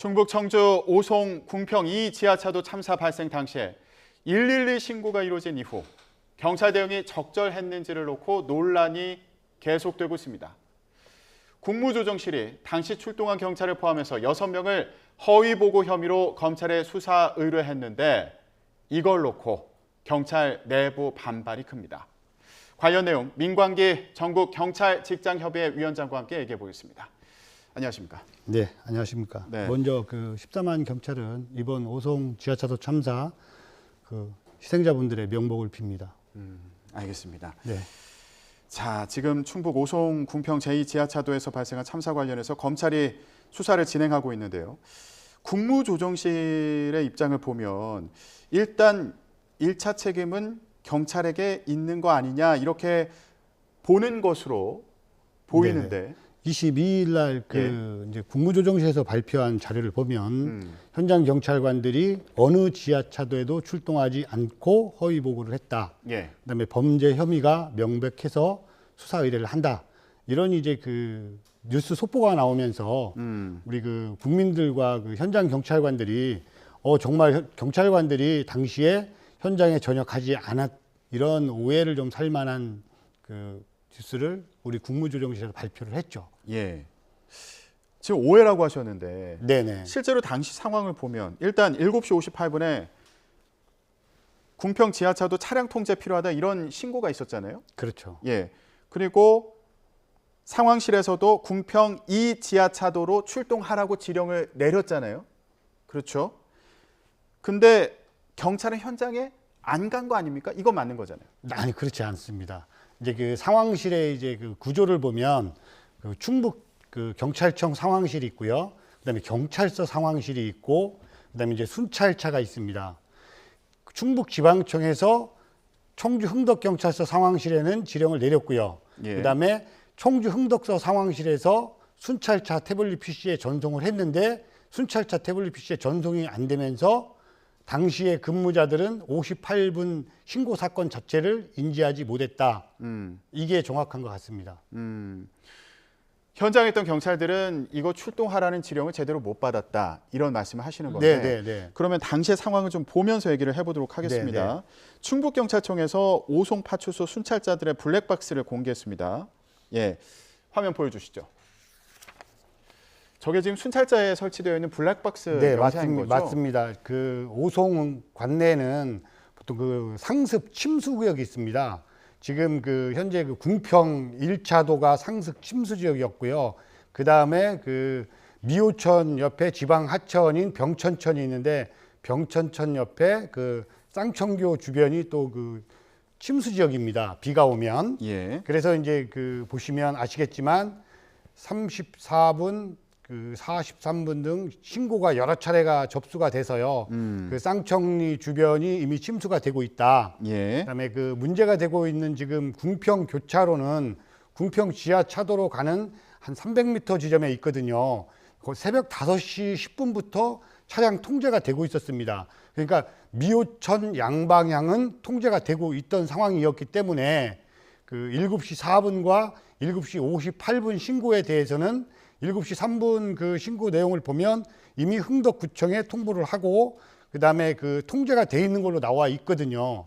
충북 청주 오송 궁평 2 지하차도 참사 발생 당시에 112 신고가 이루어진 이후 경찰 대응이 적절했는지를 놓고 논란이 계속되고 있습니다. 국무조정실이 당시 출동한 경찰을 포함해서 6명을 허위 보고 혐의로 검찰에 수사 의뢰했는데 이걸 놓고 경찰 내부 반발이 큽니다. 관련 내용 민광기 전국경찰직장협의회 위원장과 함께 얘기해 보겠습니다. 안녕하십니까? 네, 안녕하십니까? 네. 먼저 14만 경찰은 이번 오송 지하차도 참사 희생자분들의 명복을 빕니다. 알겠습니다. 네. 자, 지금 충북 오송 궁평 제2 지하차도에서 발생한 참사 관련해서 검찰이 수사를 진행하고 있는데요. 국무조정실의 입장을 보면 일단 1차 책임은 경찰에게 있는 거 아니냐 이렇게 보는 것으로 보이는데. 네네. 22일 날 이제 국무조정실에서 발표한 자료를 보면 현장 경찰관들이 어느 지하차도에도 출동하지 않고 허위 보고를 했다. 그다음에 범죄 혐의가 명백해서 수사 의뢰를 한다. 이런 이제 뉴스 속보가 나오면서 우리 국민들과 현장 경찰관들이 정말 경찰관들이 당시에 현장에 전역하지 않았 이런 오해를 좀 살 만한 뉴스를 우리 국무조정실에서 발표를 했죠. 예. 지금 오해라고 하셨는데 네네. 실제로 당시 상황을 보면 일단 7시 58분에 궁평 지하차도 차량 통제 필요하다 이런 신고가 있었잖아요. 그렇죠. 예. 그리고 상황실에서도 궁평 2 지하차도로 출동하라고 지령을 내렸잖아요. 그렇죠. 근데 경찰은 현장에 안 간 거 아닙니까? 이거 맞는 거잖아요. 아니, 그렇지 않습니다. 이제 상황실의 이제 구조를 보면 충북 경찰청 상황실이 있고요. 그다음에 경찰서 상황실이 있고, 그다음에 이제 순찰차가 있습니다. 충북지방청에서 청주 흥덕경찰서 상황실에는 지령을 내렸고요. 그다음에 청주 흥덕서 상황실에서 순찰차 태블릿 PC에 전송을 했는데 순찰차 태블릿 PC에 전송이 안 되면서 당시에 근무자들은 58분 신고 사건 자체를 인지하지 못했다. 이게 정확한 것 같습니다. 현장에 있던 경찰들은 이거 출동하라는 지령을 제대로 못 받았다. 이런 말씀을 하시는 건데 네. 그러면 당시의 상황을 좀 보면서 얘기를 해보도록 하겠습니다. 네. 충북경찰청에서 오송 파출소 순찰자들의 블랙박스를 공개했습니다. 예, 화면 보여주시죠. 저게 지금 순찰자에 설치되어 있는 블랙박스 영상인 거죠? 맞습니다. 오송 관내는 보통 상습 침수 구역이 있습니다. 지금 현재 궁평 1차도가 상습 침수 지역이었고요. 그 다음에 미호천 옆에 지방 하천인 병천천이 있는데 병천천 옆에 쌍천교 주변이 또 침수 지역입니다. 비가 오면. 그래서 이제 보시면 아시겠지만 34분 43분 등 신고가 여러 차례가 접수가 돼서요. 쌍청리 주변이 이미 침수가 되고 있다. 그다음에 문제가 되고 있는 지금 궁평 교차로는 궁평 지하차도로 가는 한 300m 지점에 있거든요. 새벽 5시 10분부터 차량 통제가 되고 있었습니다. 그러니까 미호천 양방향은 통제가 되고 있던 상황이었기 때문에 7시 4분과 7시 58분 신고에 대해서는 7시 3분 신고 내용을 보면 이미 흥덕구청에 통보를 하고 그다음에 통제가 돼 있는 걸로 나와 있거든요.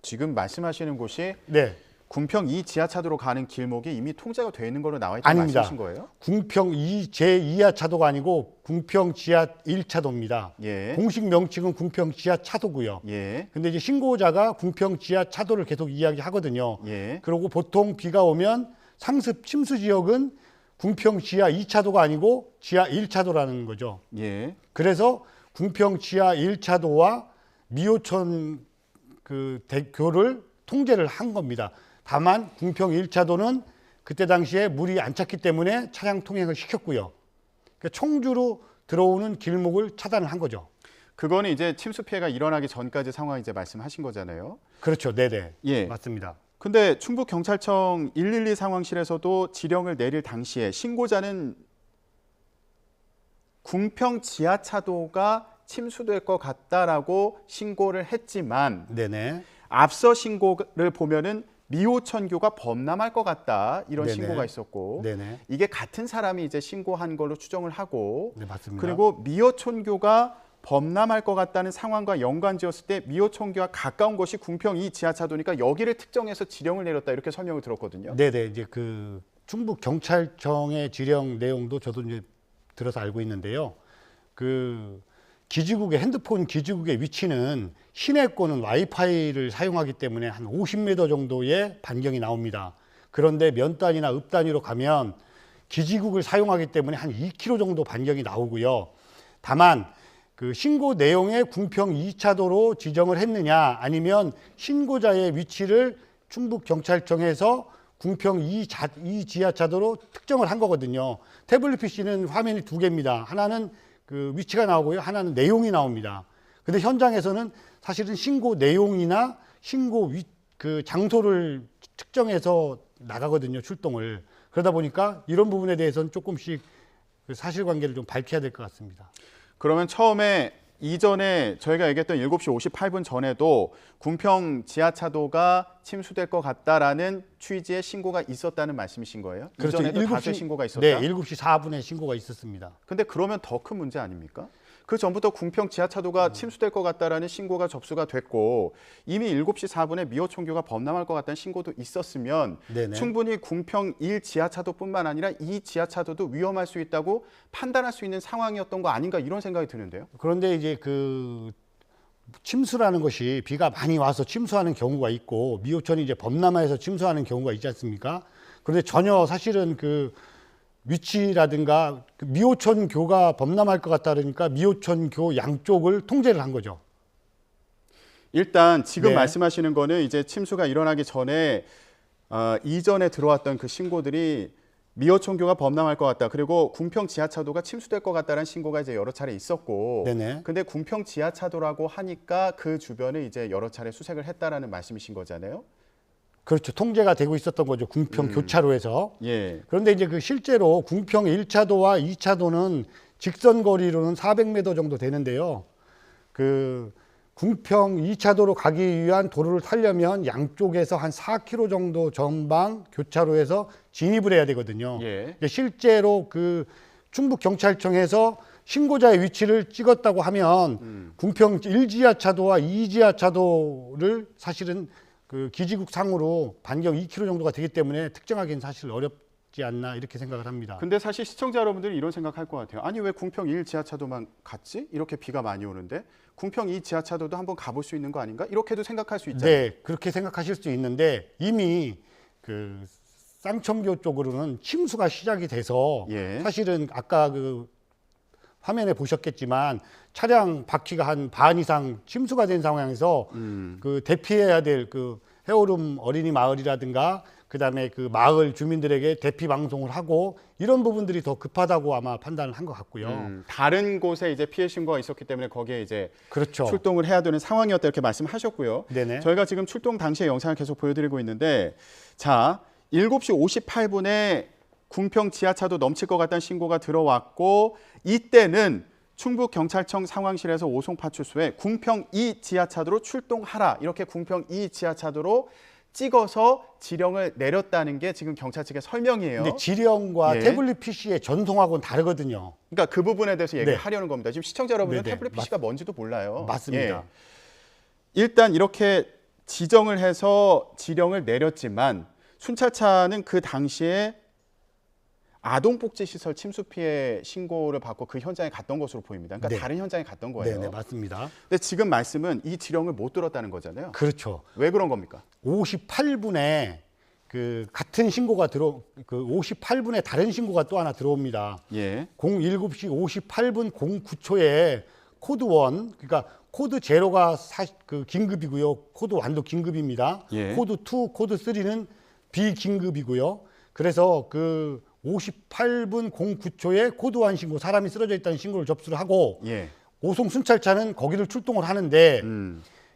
지금 말씀하시는 곳이 궁평 2 지하차도로 가는 길목이 이미 통제가 돼 있는 걸로 나와 있다는 말씀이신 거예요? 궁평 2 제2하차도가 아니고 궁평 지하 1차도입니다. 공식 명칭은 궁평 지하차도고요. 근데 이제 신고자가 궁평 지하차도를 계속 이야기하거든요. 그리고 보통 비가 오면 상습 침수 지역은 궁평 지하 2차도가 아니고 지하 1차도라는 거죠. 그래서 궁평 지하 1차도와 미호천 대교를 통제를 한 겁니다. 다만 궁평 1차도는 그때 당시에 물이 안 찼기 때문에 차량 통행을 시켰고요. 그러니까 청주로 들어오는 길목을 차단을 한 거죠. 그거는 이제 침수 피해가 일어나기 전까지 상황 이제 말씀하신 거잖아요. 그렇죠. 네네. 맞습니다. 근데 충북경찰청 112 상황실에서도 지령을 내릴 당시에 신고자는 궁평 지하차도가 침수될 것 같다라고 신고를 했지만 앞서 신고를 보면은 미호천교가 범람할 것 같다 이런 네네. 신고가 있었고 네네. 이게 같은 사람이 이제 신고한 걸로 추정을 하고 네, 맞습니다. 그리고 미호천교가 범람할 것 같다는 상황과 연관지었을 때 미호천교와 가까운 곳이 궁평 이 지하차도니까 여기를 특정해서 지령을 내렸다 이렇게 설명을 들었거든요. 네네. 이제 그 충북 경찰청의 지령 내용도 저도 이제 들어서 알고 있는데요. 그 기지국의 핸드폰 기지국의 위치는 시내권은 와이파이를 사용하기 때문에 한 50m 정도의 반경이 나옵니다. 그런데 면 단위나 읍 단위로 가면 기지국을 사용하기 때문에 한 2km 정도 반경이 나오고요. 다만 그 신고 내용에 궁평 2차도로 지정을 했느냐 아니면 신고자의 위치를 충북 경찰청에서 궁평 2 지하차도로 특정을 한 거거든요. 태블릿 PC는 화면이 두 개입니다. 하나는 그 위치가 나오고요. 하나는 내용이 나옵니다. 근데 현장에서는 사실은 신고 내용이나 신고 그 장소를 특정해서 나가거든요. 출동을. 그러다 보니까 이런 부분에 대해서는 조금씩 그 사실관계를 좀 밝혀야 될 것 같습니다. 그러면 처음에 이전에 저희가 얘기했던 7시 58분 전에도 궁평 지하차도가 침수될 것 같다라는 취지의 신고가 있었다는 말씀이신 거예요? 그렇죠. 이전에도 다수의 신고가 있었다? 네, 7시 4분에 신고가 있었습니다. 근데 그러면 더 큰 문제 아닙니까? 그 전부터 궁평 지하차도가 침수될 것 같다라는 신고가 접수가 됐고 이미 7시 4분에 미호천교가 범람할 것 같다는 신고도 있었으면 네네. 충분히 궁평 1 지하차도뿐만 아니라 이 지하차도도 위험할 수 있다고 판단할 수 있는 상황이었던 거 아닌가 이런 생각이 드는데요. 그런데 이제 그 침수라는 것이 비가 많이 와서 침수하는 경우가 있고 미호천이 이제 범람해서 침수하는 경우가 있지 않습니까? 그런데 전혀 사실은 그 위치라든가 그 미호천 교가 범람할 것 같다 그러니까 미호천 교 양쪽을 통제를 한 거죠. 일단 지금 네. 말씀하시는 거는 이제 침수가 일어나기 전에 이전에 들어왔던 그 신고들이 미호천교가 범람할 것 같다. 그리고 궁평 지하차도가 침수될 것 같다는 신고가 이제 여러 차례 있었고, 네네. 근데 궁평 지하차도라고 하니까 그 주변을 이제 여러 차례 수색을 했다라는 말씀이신 거잖아요. 그렇죠. 통제가 되고 있었던 거죠. 궁평 교차로에서. 예. 그런데 이제 그 실제로 궁평 1차도와 2차도는 직선 거리로는 400m 정도 되는데요. 그 궁평 2차도로 가기 위한 도로를 타려면 양쪽에서 한 4km 정도 전방 교차로에서 진입을 해야 되거든요. 예. 실제로 그 충북 경찰청에서 신고자의 위치를 찍었다고 하면 궁평 1지하차도와 2지하차도를 사실은 그 기지국 상으로 반경 2km 정도가 되기 때문에 특정하기는 사실 어렵지 않나 이렇게 생각을 합니다. 근데 사실 시청자 여러분들이 이런 생각할 것 같아요. 아니 왜 궁평 1 지하차도만 갔지? 이렇게 비가 많이 오는데 궁평 2 지하차도도 한번 가볼 수 있는 거 아닌가? 이렇게도 생각할 수 있잖아요. 네, 그렇게 생각하실 수 있는데 이미 그 쌍천교 쪽으로는 침수가 시작이 돼서 예. 사실은 아까 그 화면에 보셨겠지만 차량 바퀴가 한 반 이상 침수가 된 상황에서 그 대피해야 될 그 해오름 어린이 마을이라든가 그다음에 그 마을 주민들에게 대피 방송을 하고 이런 부분들이 더 급하다고 아마 판단을 한 것 같고요. 다른 곳에 이제 피해 신고가 있었기 때문에 거기에 이제 그렇죠. 출동을 해야 되는 상황이었다 이렇게 말씀하셨고요. 네네. 저희가 지금 출동 당시의 영상을 계속 보여드리고 있는데 자 7시 58분에 궁평 지하차도 넘칠 것 같다는 신고가 들어왔고 이때는 충북경찰청 상황실에서 오송파출소에 궁평 2 지하차도로 출동하라 이렇게 궁평 2 지하차도로 찍어서 지령을 내렸다는 게 지금 경찰 측의 설명이에요. 근데 지령과 예. 태블릿 PC의 전송하고는 다르거든요. 그러니까 그 부분에 대해서 얘기를 네. 하려는 겁니다. 지금 시청자 여러분들은 네네. 태블릿 PC가 뭔지도 몰라요. 맞습니다. 예. 일단 이렇게 지정을 해서 지령을 내렸지만 순찰차는 그 당시에 아동복지시설 침수 피해 신고를 받고 그 현장에 갔던 것으로 보입니다. 그러니까 네. 다른 현장에 갔던 거예요. 네, 맞습니다. 근데 지금 말씀은 이 지령을 못 들었다는 거잖아요. 그렇죠. 왜 그런 겁니까? 58분에 그 같은 신고가 그 58분에 다른 신고가 또 하나 들어옵니다. 예. 07시 58분 09초에 코드 1, 그러니까 코드 0가 그 긴급이고요. 코드 1도 긴급입니다. 예. 코드 2, 코드 3는 비긴급이고요. 그래서 그 58분 09초에 코드 1 신고, 사람이 쓰러져 있다는 신고를 접수를 하고 예. 오송 순찰차는 거기를 출동을 하는데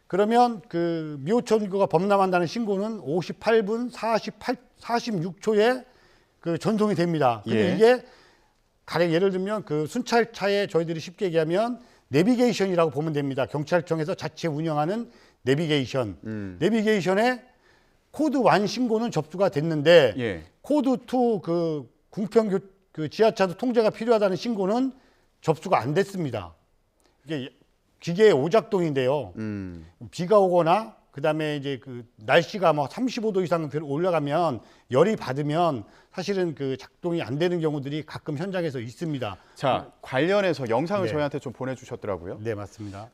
그러면 그 미호천교가 범람한다는 신고는 58분 46초에 그 전송이 됩니다. 근데 예. 이게 가령 예를 들면 그 순찰차에 저희들이 쉽게 얘기하면 내비게이션이라고 보면 됩니다. 경찰청에서 자체 운영하는 내비게이션. 내비게이션에 코드 1 신고는 접수가 됐는데 예. 코드 2 그 궁평 그 지하차도 통제가 필요하다는 신고는 접수가 안 됐습니다. 이게 기계의 오작동인데요. 비가 오거나 그다음에 이제 그 날씨가 뭐 35도 이상 올라가면 열이 받으면 사실은 그 작동이 안 되는 경우들이 가끔 현장에서 있습니다. 자, 관련해서 영상을 네. 저희한테 좀 보내주셨더라고요. 네, 맞습니다.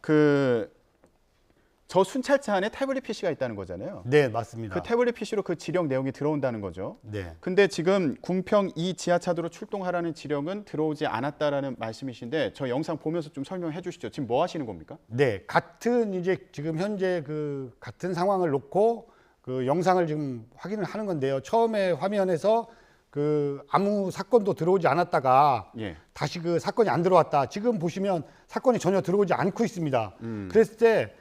저 순찰차 안에 태블릿 PC가 있다는 거잖아요. 네, 맞습니다. 그 태블릿 PC로 그 지령 내용이 들어온다는 거죠. 네. 근데 지금 궁평 2 지하차도로 출동하라는 지령은 들어오지 않았다라는 말씀이신데 저 영상 보면서 좀 설명해 주시죠. 지금 뭐 하시는 겁니까? 네, 같은 이제 지금 현재 그 같은 상황을 놓고 그 영상을 지금 확인을 하는 건데요. 처음에 화면에서 그 아무 사건도 들어오지 않았다가 예. 다시 그 사건이 안 들어왔다. 지금 보시면 사건이 전혀 들어오지 않고 있습니다. 그랬을 때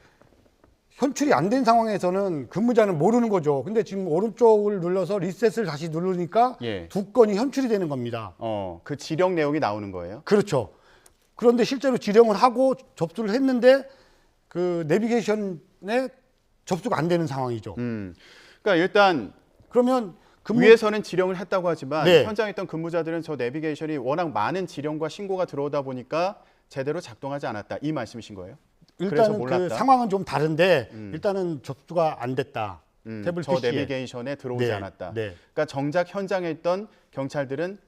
현출이 안 된 상황에서는 근무자는 모르는 거죠. 근데 지금 오른쪽을 눌러서 리셋을 다시 누르니까 예. 두 건이 현출이 되는 겁니다. 그 지령 내용이 나오는 거예요? 그렇죠. 그런데 실제로 지령을 하고 접수를 했는데 그 내비게이션에 접수가 안 되는 상황이죠. 그러니까 일단 그러면 위에서는 지령을 했다고 하지만 네. 현장에 있던 근무자들은 저 내비게이션이 워낙 많은 지령과 신고가 들어오다 보니까 제대로 작동하지 않았다. 이 말씀이신 거예요? 그래서 일단은 몰랐다? 그 상황은 좀 다른데 일단은 접수가 안 됐다. 태블릿 저 PC에. 내비게이션에 들어오지 네, 않았다. 네. 그러니까 정작 현장에 있던 경찰들은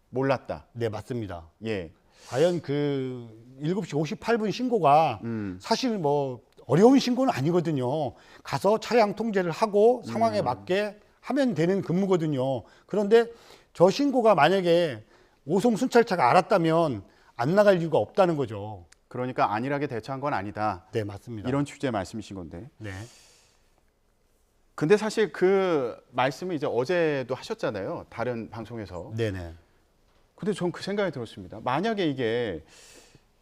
몰랐다. 네, 맞습니다. 예. 과연 그 7시 58분 신고가 사실 뭐 어려운 신고는 아니거든요. 가서 차량 통제를 하고 상황에 맞게 하면 되는 근무거든요. 그런데 저 신고가 만약에 오송 순찰차가 알았다면 안 나갈 이유가 없다는 거죠. 그러니까 안일하게 대처한 건 아니다. 네, 맞습니다. 이런 취지의 말씀이신 건데. 네. 근데 사실 그 말씀을 이제 어제도 하셨잖아요. 다른 방송에서. 네네. 근데 전 그 생각이 들었습니다. 만약에 이게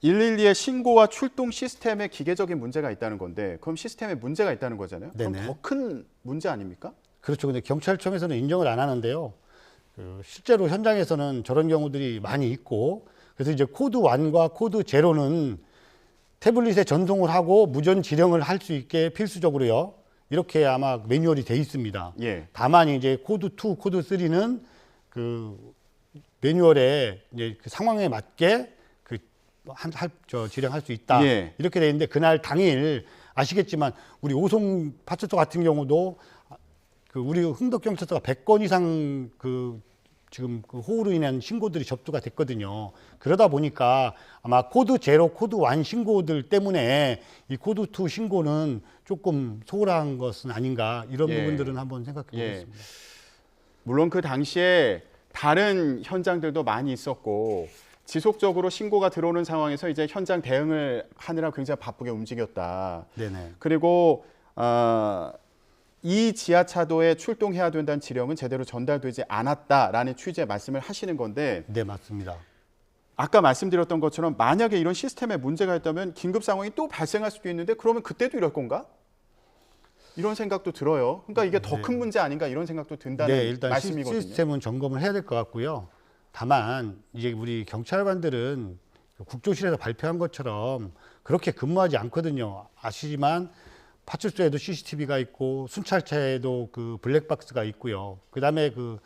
112의 신고와 출동 시스템에 기계적인 문제가 있다는 건데 그럼 시스템에 문제가 있다는 거잖아요. 그럼 네네. 더 큰 문제 아닙니까? 그렇죠. 근데 경찰청에서는 인정을 안 하는데요. 그 실제로 현장에서는 저런 경우들이 많이 있고 그래서 이제 코드 1과 코드 0는 태블릿에 전송을 하고 무전 지령을 할 수 있게 필수적으로요. 이렇게 아마 매뉴얼이 돼 있습니다. 예. 다만 이제 코드 2, 코드 3는 그 매뉴얼에 이제 그 상황에 맞게 그 지령할 수 있다. 예. 이렇게 돼 있는데 그날 당일 아시겠지만 우리 오송 파출소 같은 경우도 그 우리 흥덕 경찰서가 100건 이상 그 지금 그 호우로 인한 신고들이 접수가 됐거든요. 그러다 보니까 아마 코드 0, 코드 1 신고들 때문에 이 코드 2 신고는 조금 소홀한 것은 아닌가 이런 예. 부분들은 한번 생각해 보겠습니다. 물론 그 당시에 다른 현장들도 많이 있었고 지속적으로 신고가 들어오는 상황에서 이제 현장 대응을 하느라 굉장히 바쁘게 움직였다. 네네. 그리고 이 지하차도에 출동해야 된다는 지령은 제대로 전달되지 않았다라는 취지의 말씀을 하시는 건데 네, 맞습니다. 아까 말씀드렸던 것처럼 만약에 이런 시스템에 문제가 있다면 긴급 상황이 또 발생할 수도 있는데 그러면 그때도 이럴 건가? 이런 생각도 들어요. 그러니까 이게 더 큰 문제 아닌가 이런 생각도 든다는 네, 일단 말씀이거든요. 시스템은 점검을 해야 될 것 같고요. 다만 이제 우리 경찰관들은 국조실에서 발표한 것처럼 그렇게 근무하지 않거든요. 아시지만 파출소에도 CCTV가 있고 순찰차에도 그 블랙박스가 있고요. 그다음에 그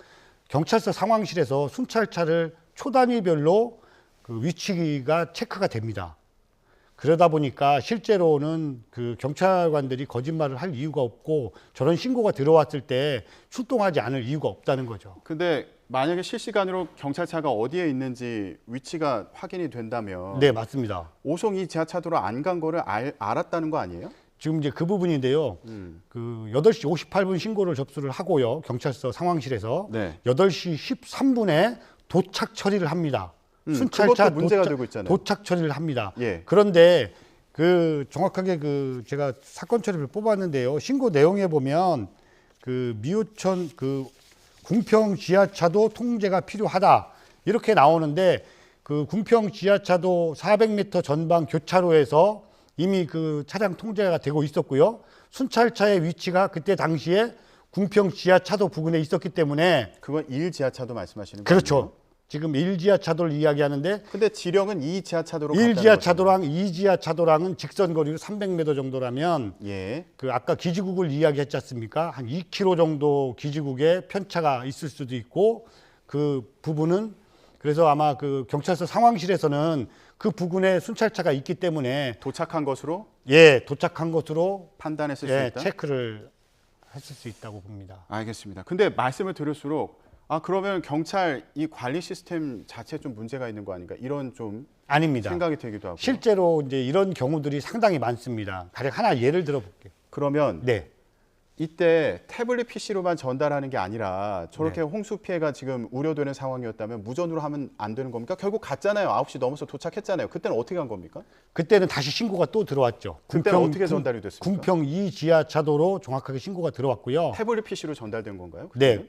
경찰서 상황실에서 순찰차를 초단위별로 그 위치가 체크가 됩니다. 그러다 보니까 실제로는 그 경찰관들이 거짓말을 할 이유가 없고 저런 신고가 들어왔을 때 출동하지 않을 이유가 없다는 거죠. 근데 만약에 실시간으로 경찰차가 어디에 있는지 위치가 확인이 된다면 네, 맞습니다. 오송 이 지하차도로 안 간 거를 알았다는 거 아니에요? 지금 이제 그 부분인데요. 그 8시 58분 신고를 접수를 하고요. 경찰서 상황실에서 네. 8시 13분에 도착 처리를 합니다. 그것도 문제가 되고 있잖아요. 도착 처리를 합니다. 예. 그런데 그 정확하게 그 제가 사건 처리를 뽑았는데요. 신고 내용에 보면 그 미호천 그 궁평 지하차도 통제가 필요하다 이렇게 나오는데 그 궁평 지하차도 400m 전방 교차로에서 이미 그 차량 통제가 되고 있었고요. 순찰차의 위치가 그때 당시에 궁평 지하차도 부근에 있었기 때문에 그건 1 지하차도 말씀하시는 거예요? 그렇죠. 지금 1지하차도를 이야기하는데 근데 지령은 2지하차도로 1지하차도랑 2지하차도랑은 직선 거리로 300m 정도라면 예. 그 아까 기지국을 이야기했지 않습니까? 한 2km 정도 기지국에 편차가 있을 수도 있고 그 부분은 그래서 아마 그 경찰서 상황실에서는 그 부근에 순찰차가 있기 때문에 도착한 것으로 도착한 것으로 판단했을 수 있다. 체크를 했을 수 있다고 봅니다. 알겠습니다. 근데 말씀을 들을수록 그러면 경찰 이 관리 시스템 자체에 좀 문제가 있는 거 아닌가 이런 좀 아닙니다. 생각이 들기도 하고. 실제로 이제 이런 경우들이 상당히 많습니다. 가령 하나 예를 들어 볼게요. 그러면 네. 이때 태블릿 PC로만 전달하는 게 아니라 저렇게 네. 홍수 피해가 지금 우려되는 상황이었다면 무전으로 하면 안 되는 겁니까? 결국 갔잖아요. 9시 넘어서 도착했잖아요. 그때는 어떻게 한 겁니까? 그때는 다시 신고가 또 들어왔죠. 그때는 어떻게 전달이 됐습니까? 궁평 2지하차도로 정확하게 신고가 들어왔고요. 태블릿 PC로 전달된 건가요? 네,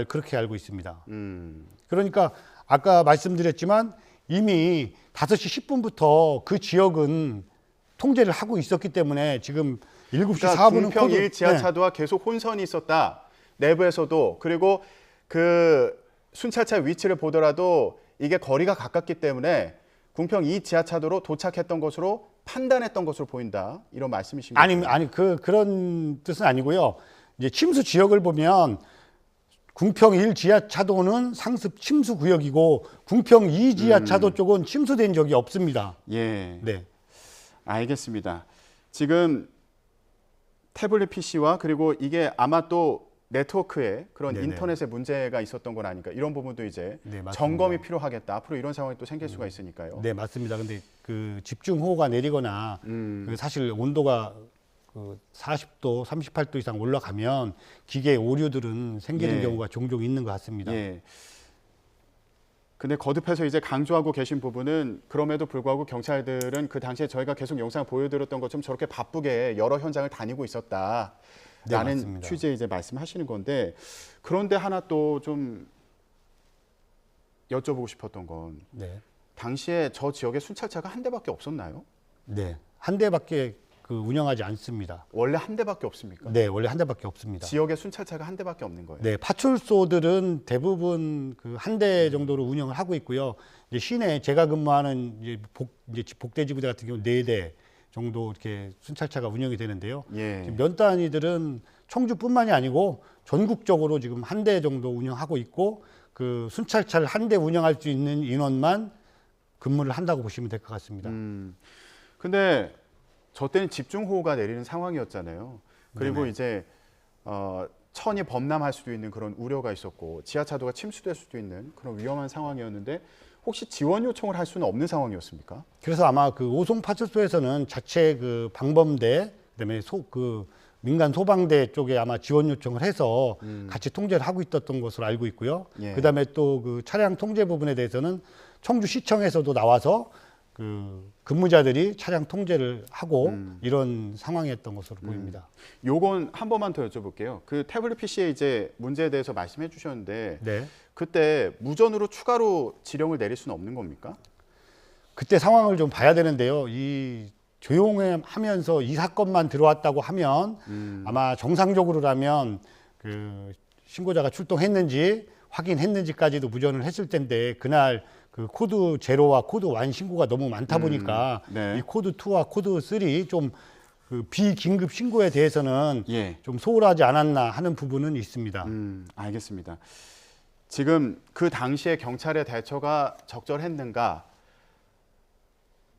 그렇게 알고 있습니다. 음. 그러니까 아까 말씀드렸지만 이미 5시 10분부터 그 지역은 통제를 하고 있었기 때문에 지금 7시 그러니까 4분은 궁평 1지하차도와 계속 혼선이 있었다. 내부에서도. 그리고 그 순찰차 위치를 보더라도 이게 거리가 가깝기 때문에 궁평 2지하차도로 도착했던 것으로 판단했던 것으로 보인다. 이런 말씀이신가요? 아니 그런 뜻은 아니고요. 이제 침수 지역을 보면 궁평 1지하차도는 상습 침수 구역이고 궁평 2지하차도 쪽은 침수된 적이 없습니다. 예. 네. 알겠습니다. 지금 태블릿 PC와 그리고 이게 아마 또 네트워크에 그런 네네. 인터넷에 문제가 있었던 건 아닌가 이런 부분도 이제 네, 맞습니다. 점검이 필요하겠다. 앞으로 이런 상황이 또 생길 수가 있으니까요. 네, 맞습니다. 근데 그 집중호우가 내리거나 그 사실 온도가 그 40도, 38도 이상 올라가면 기계 오류들은 생기는 예. 경우가 종종 있는 것 같습니다. 예. 근데 거듭해서 이제 강조하고 계신 부분은 그럼에도 불구하고 경찰들은 그 당시에 저희가 계속 영상 보여드렸던 것처럼 저렇게 바쁘게 여러 현장을 다니고 있었다라는 네, 맞습니다. 취지에 이제 말씀하시는 건데 그런데 하나 또 좀 여쭤보고 싶었던 건 네. 당시에 저 지역에 순찰차가 한 대밖에 없었나요? 네. 한 대밖에 그 운영하지 않습니다. 원래 한 대밖에 없습니까? 네, 원래 한 대밖에 없습니다. 지역에 순찰차가 한 대밖에 없는 거예요. 네, 파출소들은 대부분 그 한 대 정도로 운영을 하고 있고요. 이제 시내 제가 근무하는 이제 복대지부대 같은 경우 4대 정도 이렇게 순찰차가 운영이 되는데요. 예. 지금 면 단위들은 청주뿐만이 아니고 전국적으로 지금 한 대 정도 운영하고 있고 그 순찰차를 한 대 운영할 수 있는 인원만 근무를 한다고 보시면 될 것 같습니다. 근데 저 때는 집중호우가 내리는 상황이었잖아요. 그리고 네네. 이제 천이 범람할 수도 있는 그런 우려가 있었고 지하차도가 침수될 수도 있는 그런 위험한 상황이었는데 혹시 지원 요청을 할 수는 없는 상황이었습니까? 그래서 아마 그 오송 파출소에서는 자체 그 방범대 그다음에 그 민간 소방대 쪽에 아마 지원 요청을 해서 같이 통제를 하고 있었던 것으로 알고 있고요. 예. 그다음에 또 그 차량 통제 부분에 대해서는 청주시청에서도 나와서 그 근무자들이 차량 통제를 하고 이런 상황이었던 것으로 보입니다. 요건 한 번만 더 여쭤볼게요. 그 태블릿 PC의 이제 문제에 대해서 말씀해 주셨는데 네. 그때 무전으로 추가로 지령을 내릴 수는 없는 겁니까? 그때 상황을 좀 봐야 되는데요. 이 조용하면서 이 사건만 들어왔다고 하면 아마 정상적으로라면 그 신고자가 출동했는지 확인했는지까지도 무전을 했을 텐데 그날 그 코드 제로와 코드 1 신고가 너무 많다 보니까 네. 이 코드 2와 코드 3 좀 그 비긴급 신고에 대해서는 예. 좀 소홀하지 않았나 하는 부분은 있습니다. 알겠습니다. 지금 그 당시에 경찰의 대처가 적절했는가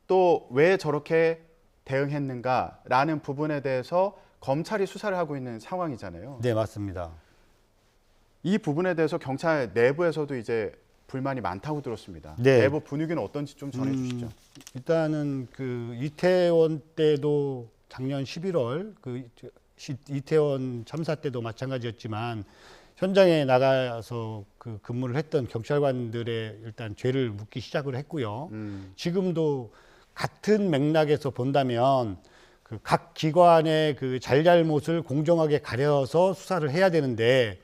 또 왜 저렇게 대응했는가라는 부분에 대해서 검찰이 수사를 하고 있는 상황이잖아요. 네, 맞습니다. 이 부분에 대해서 경찰 내부에서도 이제 불만이 많다고 들었습니다. 네. 내부 분위기는 어떤지 좀 전해주시죠. 일단은 그 이태원 때도 작년 11월 그 이태원 참사 때도 마찬가지였지만 현장에 나가서 그 근무를 했던 경찰관들의 일단 죄를 묻기 시작을 했고요. 지금도 같은 맥락에서 본다면 그 각 기관의 그 잘잘못을 공정하게 가려서 수사를 해야 되는데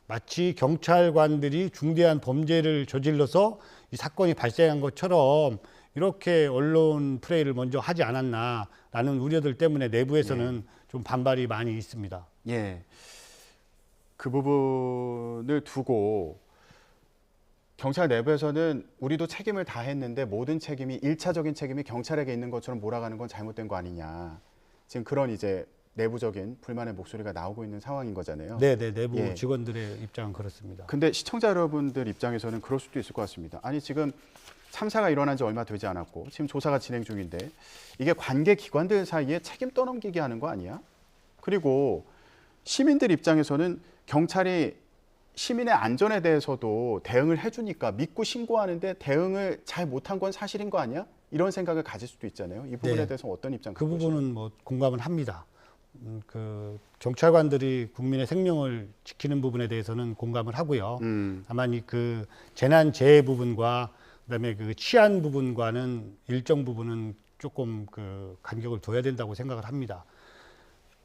마치 경찰관들이 중대한 범죄를 저질러서 이 사건이 발생한 것처럼 이렇게 언론 플레이를 먼저 하지 않았나라는 우려들 때문에 내부에서는 좀 반발이 많이 있습니다. 예. 그 부분을 두고 경찰 내부에서는 우리도 책임을 다했는데 모든 책임이 일차적인 책임이 경찰에게 있는 것처럼 몰아가는 건 잘못된 거 아니냐. 지금 그런 이제 내부적인 불만의 목소리가 나오고 있는 상황인 거잖아요. 네, 내부 예. 직원들의 입장은 그렇습니다. 근데 시청자 여러분들 입장에서는 그럴 수도 있을 것 같습니다. 아니 지금 참사가 일어난 지 얼마 되지 않았고 지금 조사가 진행 중인데 이게 관계 기관들 사이에 책임 떠넘기게 하는 거 아니야? 그리고 시민들 입장에서는 경찰이 시민의 안전에 대해서도 대응을 해주니까 믿고 신고하는데 대응을 잘 못한 건 사실인 거 아니야? 이런 생각을 가질 수도 있잖아요. 이 부분에 네. 대해서 어떤 입장 그 갖고 계시나요? 부분은 뭐 공감을 합니다. 그 경찰관들이 국민의 생명을 지키는 부분에 대해서는 공감을 하고요. 다만 이 그 재난 재해 부분과 그다음에 그 치안 부분과는 일정 부분은 조금 그 간격을 둬야 된다고 생각을 합니다.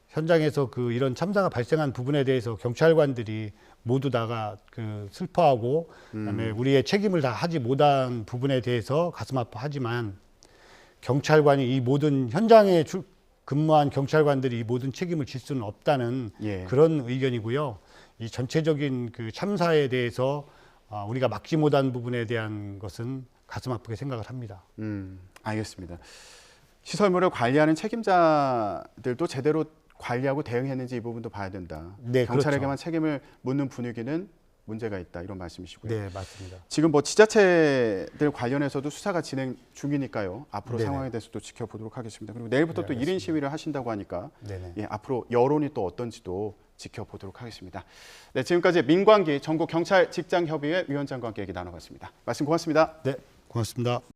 현장에서 그 이런 참사가 발생한 부분에 대해서 경찰관들이 모두 다가 그 슬퍼하고 그다음에 우리의 책임을 다 하지 못한 부분에 대해서 가슴 아파하지만 경찰관이 이 모든 현장에 근무한 경찰관들이 이 모든 책임을 질 수는 없다는 예. 그런 의견이고요. 이 전체적인 그 참사에 대해서 우리가 막지 못한 부분에 대한 것은 가슴 아프게 생각을 합니다. 알겠습니다. 시설물을 관리하는 책임자들도 제대로 관리하고 대응했는지 이 부분도 봐야 된다. 네, 경찰에게만 그렇죠. 책임을 묻는 분위기는 문제가 있다. 이런 말씀이시고요. 네, 맞습니다. 지금 뭐 지자체들 관련해서도 수사가 진행 중이니까요. 앞으로 네네. 상황에 대해서도 지켜보도록 하겠습니다. 그리고 내일부터 네, 또 1인 시위를 하신다고 하니까 네네. 예, 앞으로 여론이 또 어떤지도 지켜보도록 하겠습니다. 네, 지금까지 민광기 전국경찰직장협의회 위원장과 함께 얘기 나눠봤습니다. 말씀 고맙습니다. 네, 고맙습니다.